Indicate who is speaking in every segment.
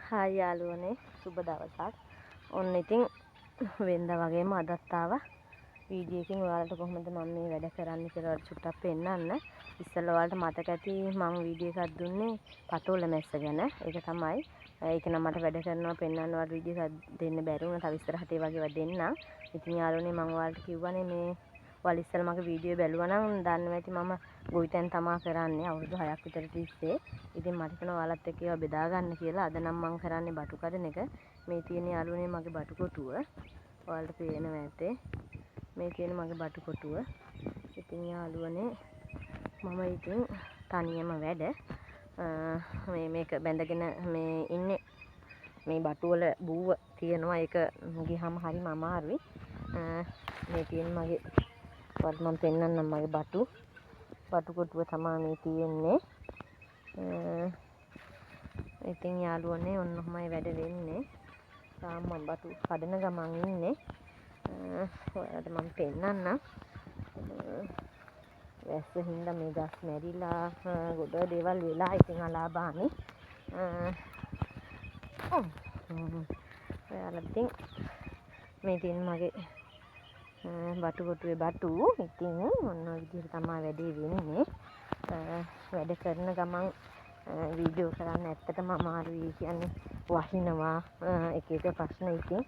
Speaker 1: Hi යාළුවනේ සුබ දවසක්. ඔන්න ඉතින් වෙනදා වගේම අදත් ආවා වීඩියෝ එකකින් ඔයාලට කොහොමද මම මේ වැඩ කරන්නේ කියලා ඔයාලට චුට්ටක් පෙන්නන්න. ඉස්සෙල්ලා ඔයාලට මතක ඇති මම වීඩියෝ එකක් දුන්නේ පතෝල මැස්ස ගැන. ඒක තමයි. ඒක නම් මට වැඩ කරනවා පෙන්නන්න ඔයාලට වීඩියෝ එකක් දෙන්න බැරි වුණා. තව ඉස්සරහට ඒ වගේ වැඩ දෙන්නම්. ඉතින් යාළුවනේ මම ඔයාලට කිව්වනේ මේ ඔයාලා ඉස්සෙල්ලා මගේ වීඩියෝ බැලුවා නම් දන්නවා ඇති මම ගොවිතැන් තමා කරන්නේ අවුරුදු 6ක් විතර තිස්සේ. ඉතින් මට හිතෙනවා ඔයාලත් එක්ක ඒවා බෙදා ගන්න කියලා. අද නම් මම කරන්නේ බටු කඩන එක. මේ තියෙන යාළුවනේ මගේ බටු කොටුව. ඔයාලට පේනවා ඇතේ. මේ තියෙන මගේ බටු කොටුව. ඉතින් යාළුවනේ මම ඉතින් තනියම වැඩ මේක බැඳගෙන මේ ඉන්නේ. මේ බටු වල බූව තියෙනවා. ඒක ගියහම හරිම අමාරුයි. මේ තියෙන මගේ ඔයාලට මම පෙන්නන්නම් මගේ බටු කොටුව තමයි මේ තියෙන්නේ. ඉතින් යාළුවනේ ඔන්න ඔහමයි වැඩ වෙන්නේ. තාම මම බටු කඩන ගමන් ඉන්නේ. ඔයාලට මම පෙන්නන්නම්. වැස්ස හින්දා මේ ගස් මැරිලා ගොඩ දේවල් වෙලා ඉතින් අලාබානේ. ඔයාලා ඉතින් මේ තියෙන මගේ බටු කොටුවේ බටු. ඉතින් ඔන්න ඔය විදිහට තමයි වැඩේ වෙන්නේ. වැඩ කරන ගමන් වීඩියෝ කරන්න ඇත්තටම අමාරුයි. කියන්නේ වහිනවා එක එක ප්‍රශ්න. ඉතින්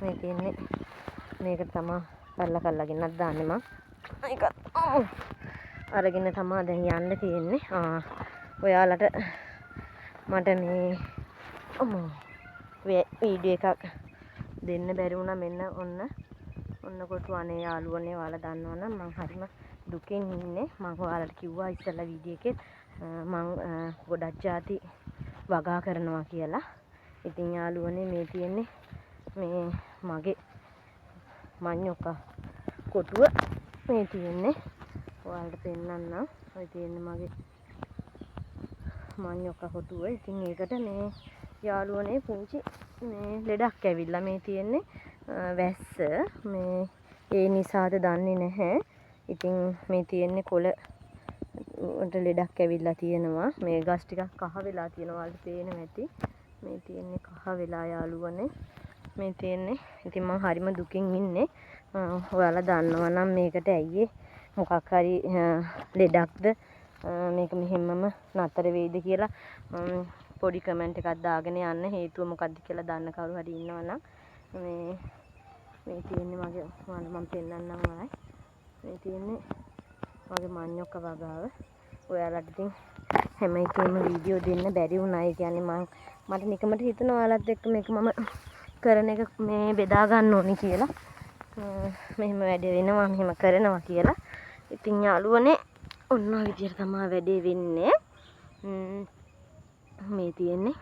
Speaker 1: මේ තියෙන්නේ මේක තමයි කල්ලාගෙනත් දාන්නේ මම. ඒකත් අරගෙන තමයි දැන් යන්න තියෙන්නේ. ඔයාලට මට මේ වීඩියෝ එකක් දෙන්න බැරි වුණා. මෙන්න ඔන්න කොටු අනේ යාළුවනේ ඔයාලා දන්නවනම් මම හරිම දුකෙන් ඉන්නේ. මම ඔයාලට කිව්වා ඉස්සෙල්ලා වීඩියෝ එකේ මම ගොඩක් ಜಾති වගා කරනවා කියලා. ඉතින් යාළුවනේ මේ තියෙන්නේ මේ මගේ මඤ්ඤොක්කා කොටුව මේ තියෙන්නේ. ඔයාලට පෙන්නන්නම්. ඔය තියෙන්නේ මගේ මඤ්ඤොක්කා කොටුව. ඉතින් ඒකට මේ යාළුවනේ පුංචි මේ ලෙඩක් ඇවිල්ලා මේ තියෙන්නේ වැස්ස. මේ ඒ නිසාද දන්නේ නැහැ. ඉතින් මේ තියෙන්නේ කොළ වලට ලෙඩක් ඇවිල්ලා තියෙනවා. මේ ගස් ටිකක් කහ වෙලා තියෙනවා. ඔයාලට පේනවා ඇති. මේ තියෙන්නේ කහ වෙලා යාළුවනේ. මේ තියෙන්නේ. ඉතින් මම හරිම දුකින් ඉන්නේ. ඔයාලා දන්නවා නම් මේකට ඇයි මොකක් හරි ලෙඩක්ද මේක මෙහෙමම නතර වෙයිද කියලා පොඩි කමෙන්ට් එකක් දාගෙන යන්න. හේතුව මොකක්ද කියලා දන්න කවුරු හරි ඉන්නවනම් මේ තියෙන්නේ මගේ ඔයාලට මම පෙන්නන්නම් ඔයාලයි. මේ තියෙන්නේ මගේ මඤ්ඤොක්ක වගාව. ඔයාලට ඉතින් හැම එකේම වීඩියෝ දෙන්න බැරි වුණා. ඒ කියන්නේ මට නිකමට හිතෙනවා ඔයාලත් එක්ක මේක මම කරන එක මේ බෙදා ගන්න ඕනි කියලා. මෙහෙම වැඩ වෙනවා මෙහෙම කරනවා කියලා. ඉතින් යාළුවනේ ඔන්න ඔය විදිහට තමයි වැඩේ වෙන්නේ. මේ තියෙන්නේ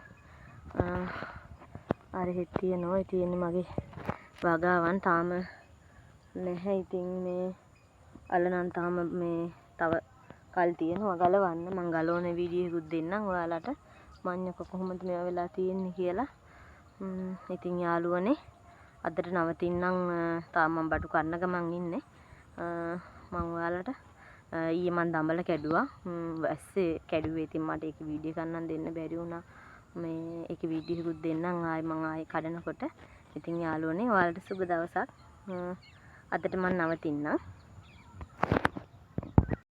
Speaker 1: අර හෙත් තියෙනවා. ඒ තියෙන්නේ මගේ වගාවන් තාම නැහැ. ඉතින් මේ අලනම් තාම මේ තව කල් තියෙනවා ගලවන්න. මම ගලවන වීඩියෝ එකකුත් දෙන්නම් ඔයාලට. මඤ්ඤොක්ක කොහොමද මේවා වෙලා තියෙන්නේ කියලා. ඉතින් යාළුවනේ අදට නවතින්නම්. තාම මම බටු කන්න ගමන් ඉන්නේ. මම ඔයාලට ඊයේ මම දඹල කැඩුවා. වැස්සේ කැඩුවේ. ඉතින් මට ඒක වීඩියෝ ගන්නන් දෙන්න බැරි වුණා. මේ ඒක වීඩියෝ එකකුත් දෙන්නම් ආයේ කඩනකොට. ඉතින් යාළුවනේ ඔයාලට සුබ දවසක්. අදට මම නවතින්නම්.